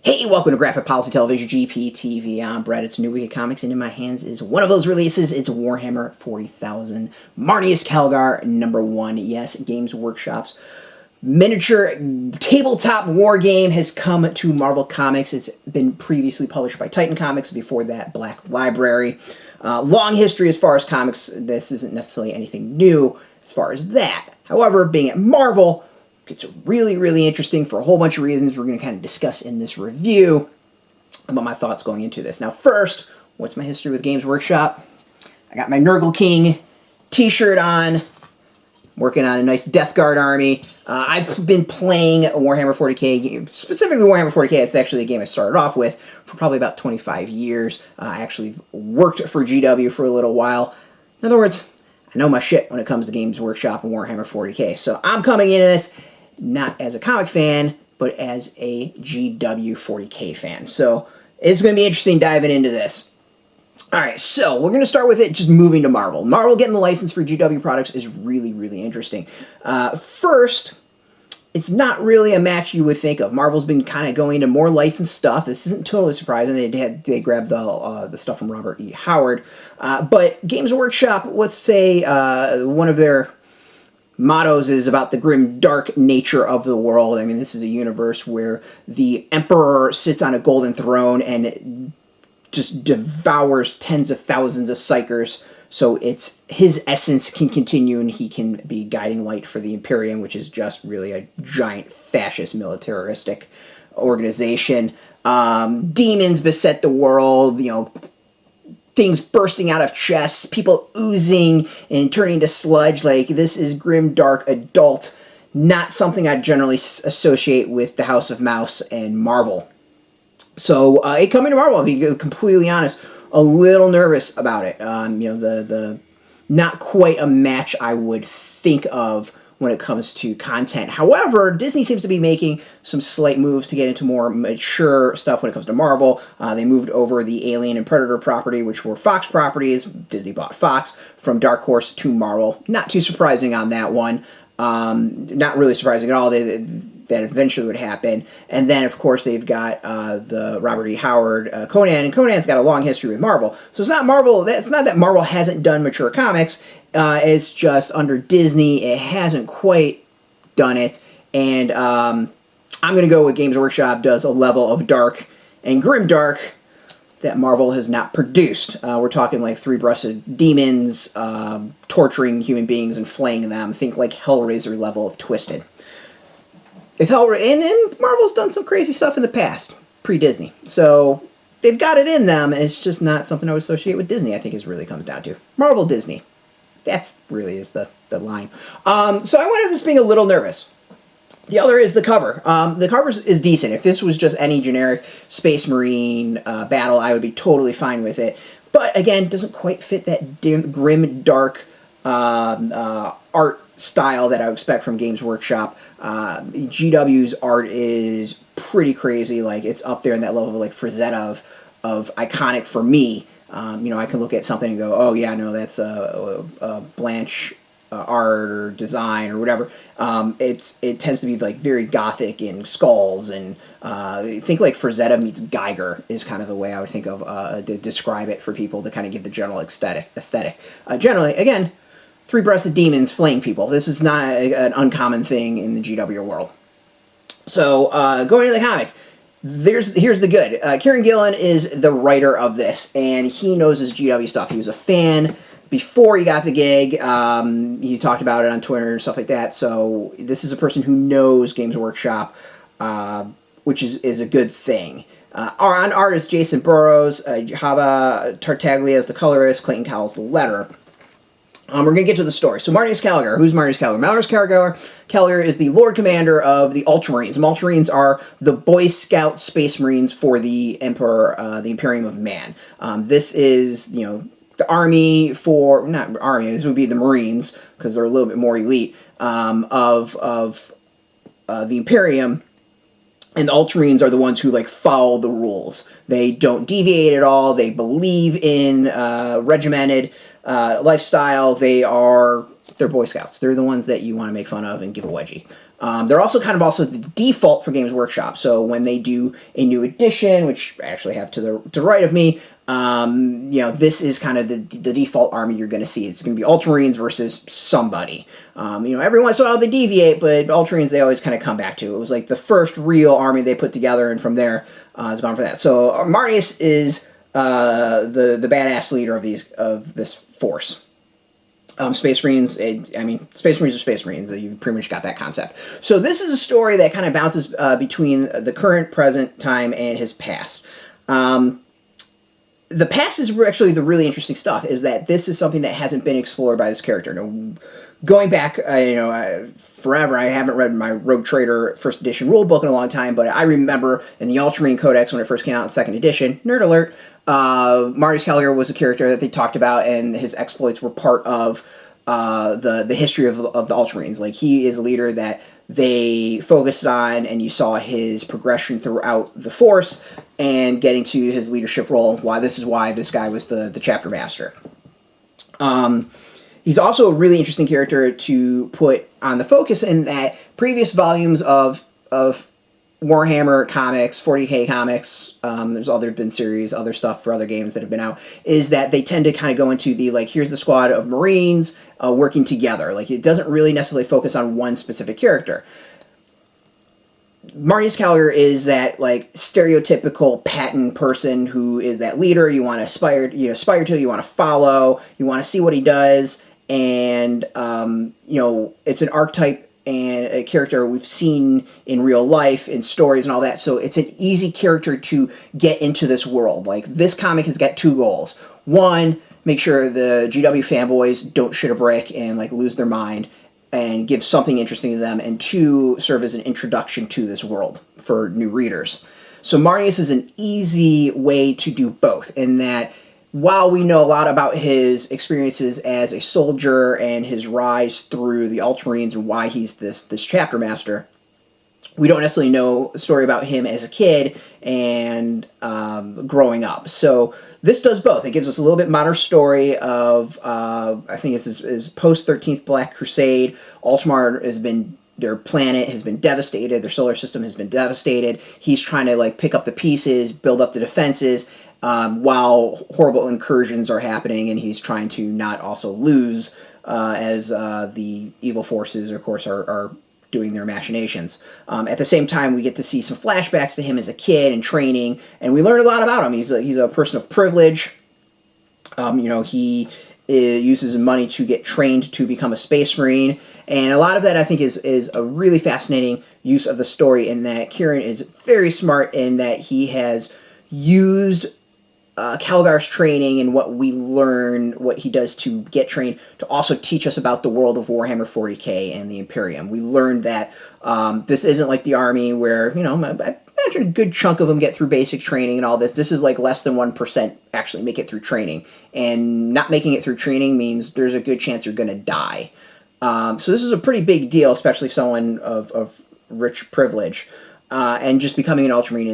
Hey, welcome to Graphic Policy Television, GPTV. I'm Brad. It's a new week of comics, and in my hands is one of those releases. It's Warhammer 40,000. Marneus Calgar, #1. Yes, Games Workshop's miniature tabletop war game has come to Marvel Comics. It's been previously published by Titan Comics, before that Black Library. Long history as far as comics. This isn't necessarily anything new as far as that. However, being at Marvel, it's really, really interesting for a whole bunch of reasons we're going to kind of discuss in this review about my thoughts going into this. Now, first, what's my history with Games Workshop? I got my Nurgle King t-shirt on, working on a nice Death Guard army. I've been playing Warhammer 40k, specifically Warhammer 40k. It's actually a game I started off with for probably about 25 years. I actually worked for GW for a little while. In other words, I know my shit when it comes to Games Workshop and Warhammer 40k. So I'm coming into this not as a comic fan, but as a GW 40k fan. So it's going to be interesting diving into this. Alright, so we're going to start with it just moving to Marvel. Marvel getting the license for GW products is really, really interesting. First, it's not really a match you would think of. Marvel's been kind of going into more licensed stuff. This isn't totally surprising. They grabbed the stuff from Robert E. Howard. But Games Workshop, let's say one of their mottos is about the grim, dark nature of the world. I mean, this is a universe where the Emperor sits on a golden throne and just devours tens of thousands of psychers. So it's his essence can continue, and he can be guiding light for the Imperium, which is just really a giant fascist militaristic organization. Demons beset the world, you know, things bursting out of chests, people oozing and turning to sludge. Like, this is grim, dark, adult, not something I generally associate with the House of Mouse and Marvel. So, it coming to Marvel, I'll be completely honest, a little nervous about it. You know, the not quite a match I would think of when it comes to content. However, Disney seems to be making some slight moves to get into more mature stuff when it comes to Marvel. They moved over the Alien and Predator property, which were Fox properties. Disney bought Fox from Dark Horse to Marvel. Not too surprising on that one. Not really surprising at all. That eventually would happen. And then, of course, they've got the Robert E. Howard Conan, and Conan's got a long history with Marvel. So it's not Marvel. It's not that Marvel hasn't done mature comics. It's just under Disney, it hasn't quite done it. And I'm going to go with Games Workshop does a level of dark and grimdark that Marvel has not produced. We're talking like three-breasted demons torturing human beings and flaying them. Think like Hellraiser level of twisted. If and Marvel's done some crazy stuff in the past, pre-Disney. So they've got it in them. It's just not something I would associate with Disney, I think is really comes down to. Marvel, Disney. That's really is the line. So I went into this being a little nervous. The other is the cover. The cover is decent. If this was just any generic Space Marine battle, I would be totally fine with it. But again, doesn't quite fit that grim, dark art style that I would expect from Games Workshop. GW's art is pretty crazy. Like, it's up there in that level of like Frazetta of iconic for me. You know, I can look at something and go, oh yeah, no, that's a Blanche art or design or whatever. It tends to be like very gothic in skulls, and think like Frazetta meets Geiger is kind of the way I would think of to describe it for people to kind of give the general aesthetic. Generally, again, three-breasted demons flaying people. This is not an uncommon thing in the GW world. So, going into the comic, here's the good. Kieron Gillen is the writer of this, and he knows his GW stuff. He was a fan before he got the gig. He talked about it on Twitter and stuff like that. So this is a person who knows Games Workshop, which is a good thing. On art is Jacen Burrows, Tartaglia is the colorist, Clayton Cowles the letterer. We're going to get to the story. So Marneus Calgar. Who's Marneus Calgar? Marneus Calgar is the Lord Commander of the Ultramarines. Ultramarines are the Boy Scout Space Marines for the Emperor, the Imperium of Man. This is, you know, the army for, not army, this would be the Marines, because they're a little bit more elite, of the Imperium. And the Ultramarines are the ones who, like, follow the rules. They don't deviate at all. They believe in regimented lifestyle. They are They're Boy Scouts. They're the ones that you want to make fun of and give a wedgie. They're also kind of also the default for Games Workshop. So when they do a new edition, which I actually have to the right of me, this is kind of the default army you're going to see. It's going to be Ultramarines versus somebody. Every once in a while they deviate, but Ultramarines they always kind of come back to. It was like the first real army they put together, and from there it's gone for that. So Marneus is the badass leader of this force. Space Marines, Space Marines are Space Marines. You pretty much got that concept. So this is a story that kind of bounces between the current, present time, and his past. The past is actually the really interesting stuff, is that this is something that hasn't been explored by this character. Going back, forever, I haven't read my Rogue Trader first edition rulebook in a long time, but I remember in the Ultramarine Codex when it first came out in second edition, nerd alert, Marneus Calgar was a character that they talked about, and his exploits were part of the history of the Ultramarines. Like, he is a leader that they focused on, and you saw his progression throughout the Force and getting to his leadership role. This is why this guy was the chapter master. He's also a really interesting character to put on the focus in that previous volumes of Warhammer comics, 40K comics, there's other been series, other stuff for other games that have been out, is that they tend to kind of go into the, like, here's the squad of Marines working together. Like, it doesn't really necessarily focus on one specific character. Marneus Calgar is that, like, stereotypical patent person who is that leader you want to aspire to, you want to follow, you want to see what he does, and, it's an archetype and a character we've seen in real life, in stories and all that, so it's an easy character to get into this world. Like, this comic has got two goals. One, make sure the GW fanboys don't shit a brick and, like, lose their mind and give something interesting to them, and two, serve as an introduction to this world for new readers. So Marneus is an easy way to do both, in that while we know a lot about his experiences as a soldier and his rise through the Ultramarines and why he's this chapter master, we don't necessarily know a story about him as a kid and growing up. So this does both. It gives us a little bit modern story of, I think it's his post-13th Black Crusade. Ultramar their planet has been devastated, their solar system has been devastated. He's trying to, like, pick up the pieces, build up the defenses, while horrible incursions are happening, and he's trying to not also lose as the evil forces, of course, are doing their machinations. At the same time, we get to see some flashbacks to him as a kid and training, and we learn a lot about him. He's a person of privilege. He uses money to get trained to become a Space Marine, and a lot of that, I think, is a really fascinating use of the story, in that Kieron is very smart in that he has used Calgar's training and what we learn, what he does to get trained, to also teach us about the world of Warhammer 40K and the Imperium. We learned that this isn't like the Army where, I imagine a good chunk of them get through basic training and all this. This is like less than 1% actually make it through training. And not making it through training means there's a good chance you're going to die. So this is a pretty big deal, especially someone of rich privilege. And just becoming an Ultramarine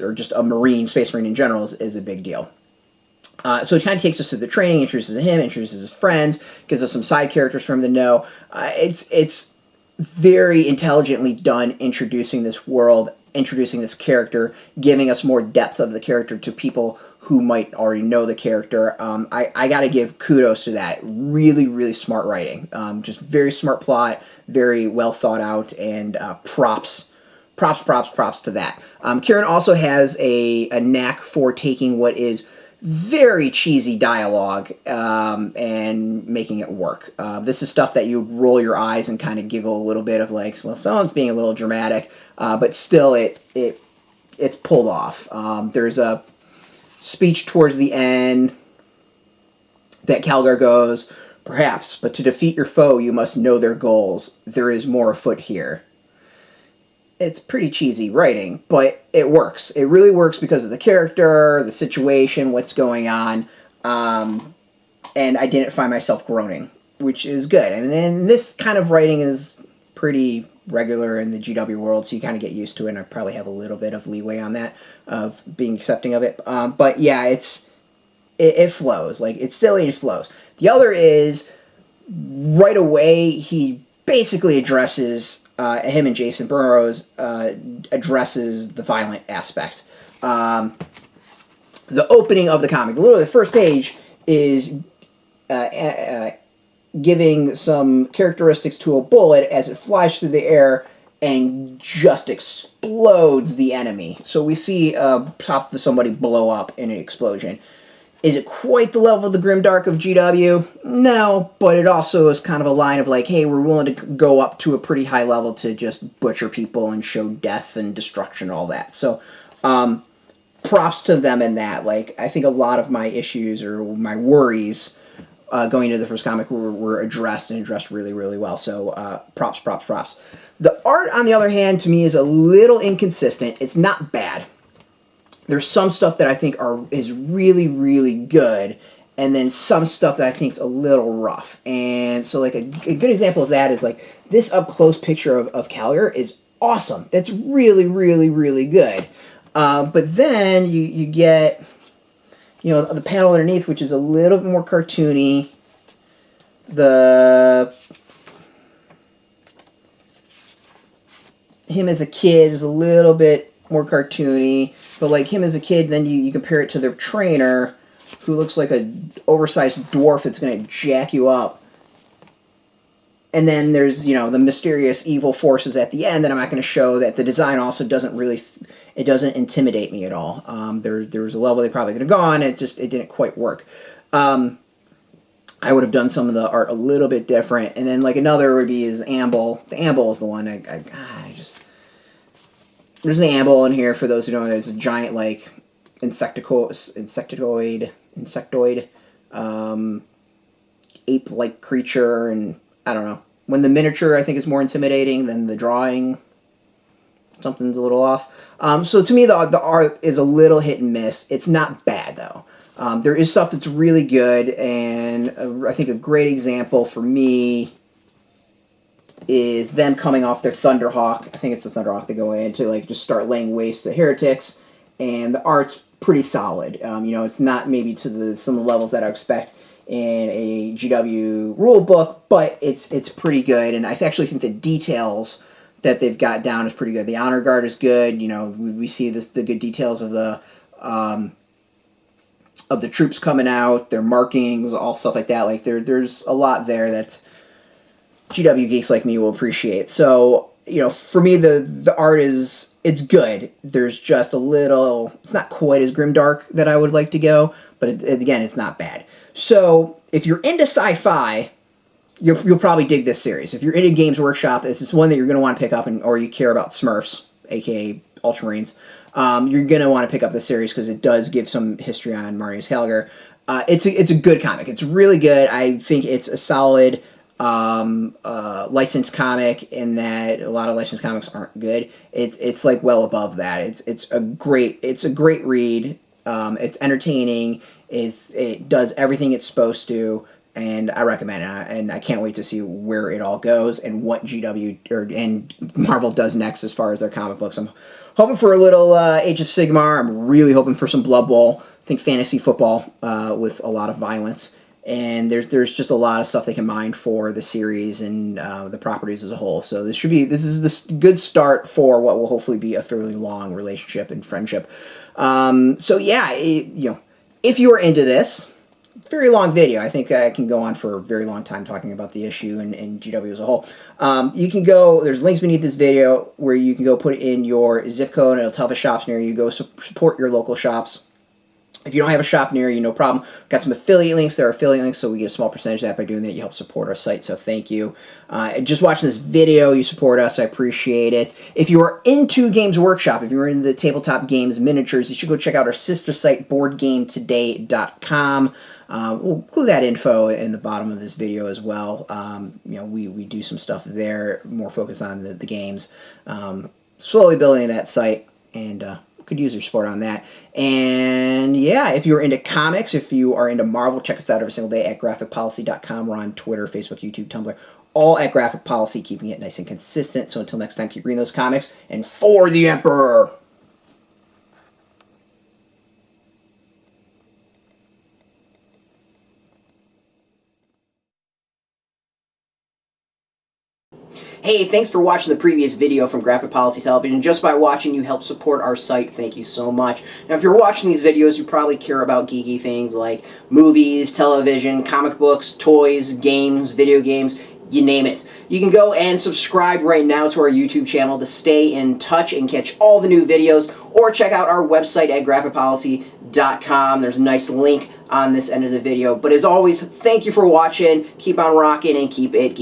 or just a Marine, Space Marine in general, is a big deal. So it kind of takes us through the training, introduces him, introduces his friends, gives us some side characters for him to know. It's very intelligently done, introducing this world, introducing this character, giving us more depth of the character to people who might already know the character. I got to give kudos to that. Really, really smart writing. Just very smart plot, very well thought out, and props to that. Kieron also has a knack for taking what is very cheesy dialogue and making it work. This is stuff that you roll your eyes and kind of giggle a little bit of, like, well, someone's being a little dramatic, but still it's pulled off. There's a speech towards the end that Calgar goes, "Perhaps, but to defeat your foe you must know their goals. There is more afoot here." It's pretty cheesy writing, but it works. It really works because of the character, the situation, what's going on, and I didn't find myself groaning, which is good. And then this kind of writing is pretty regular in the GW world, so you kind of get used to it, and I probably have a little bit of leeway on that, of being accepting of it. But yeah, it flows. Like, it's silly, it flows. The other is, right away, he basically addresses, him and Jacen Burrows addresses the violent aspect. The opening of the comic, literally the first page, is giving some characteristics to a bullet as it flies through the air and just explodes the enemy. So we see top of somebody blow up in an explosion. Is it quite the level of the grimdark of GW? No, but it also is kind of a line of like, hey, we're willing to go up to a pretty high level to just butcher people and show death and destruction and all that. So, props to them in that. Like, I think a lot of my issues or my worries going into the first comic were addressed and addressed really, really well. So, props. The art, on the other hand, to me is a little inconsistent. It's not bad. There's some stuff that I think is really, really good, and then some stuff that I think is a little rough. And so, like, a good example of that is, like, this up-close picture of Calgar is awesome. That's really, really, really good. But then you get, you know, the panel underneath, which is a little bit more cartoony. Him as a kid is a little bit more cartoony. But like him as a kid, then you compare it to their trainer, who looks like an oversized dwarf that's going to jack you up. And then there's, you know, the mysterious evil forces at the end that I'm not going to show. That the design also doesn't really, it doesn't intimidate me at all. There was a level they probably could have gone, it didn't quite work. I would have done some of the art a little bit different. And then like another would be is Amble. The Amble is the one I just... There's an Amble in here, for those who don't know. There's a giant, like, insectoid, ape-like creature, and I don't know. When the miniature, I think, is more intimidating than the drawing, something's a little off. So to me, the art is a little hit and miss. It's not bad, though. There is stuff that's really good, and I think a great example for me is them coming off their Thunderhawk. I think it's the Thunderhawk they go in to like just start laying waste to heretics, and the art's pretty solid. You know, it's not maybe to some of the levels that I expect in a GW rule book, but it's pretty good, and I actually think the details that they've got down is pretty good. The Honor Guard is good. You know, we see the good details of the troops coming out, their markings, all stuff like that. Like there's a lot there that's GW geeks like me will appreciate. So, you know, for me, the art it's good. There's just a little... It's not quite as grimdark that I would like to go, but again, it's not bad. So, if you're into sci-fi, you'll probably dig this series. If you're into Games Workshop, this is one that you're going to want to pick up, or you care about Smurfs, aka Ultramarines, you're going to want to pick up this series because it does give some history on Marneus Calgar. It's a good comic. It's really good. I think it's a solid... licensed comic, in that a lot of licensed comics aren't good. It's like well above that. It's a great read. It's entertaining. It does everything it's supposed to, and I recommend it. And I can't wait to see where it all goes and what GW and Marvel does next as far as their comic books. I'm hoping for a little Age of Sigmar. I'm really hoping for some Blood Bowl. I think fantasy football with a lot of violence. And there's just a lot of stuff they can mine for the series and the properties as a whole. So this is this good start for what will hopefully be a fairly long relationship and friendship. So yeah, you know, if you are into this, very long video. I think I can go on for a very long time talking about the issue and GW as a whole. You can go, there's links beneath this video where you can go put in your zip code and it'll tell the shops near you. Go support your local shops. If you don't have a shop near you, no problem. Got some affiliate links. There are affiliate links, so we get a small percentage of that by doing that. You help support our site, so thank you. Just watching this video, you support us. I appreciate it. If you are into Games Workshop, if you're into the tabletop games miniatures, you should go check out our sister site, BoardGameToday.com. We'll include that info in the bottom of this video as well. You know, we do some stuff there, more focus on the games. Slowly building that site, and could use your support on that. And yeah, if you're into comics, if you are into Marvel, check us out every single day at graphicpolicy.com. We're on Twitter, Facebook, YouTube, Tumblr, all at Graphic Policy, keeping it nice and consistent. So until next time, keep reading those comics, and for the Emperor! Hey, thanks for watching the previous video from Graphic Policy Television. Just by watching, you help support our site. Thank you so much. Now, if you're watching these videos, you probably care about geeky things like movies, television, comic books, toys, games, video games, you name it. You can go and subscribe right now to our YouTube channel to stay in touch and catch all the new videos, or check out our website at graphicpolicy.com. There's a nice link on this end of the video. But as always, thank you for watching. Keep on rocking and keep it geeky.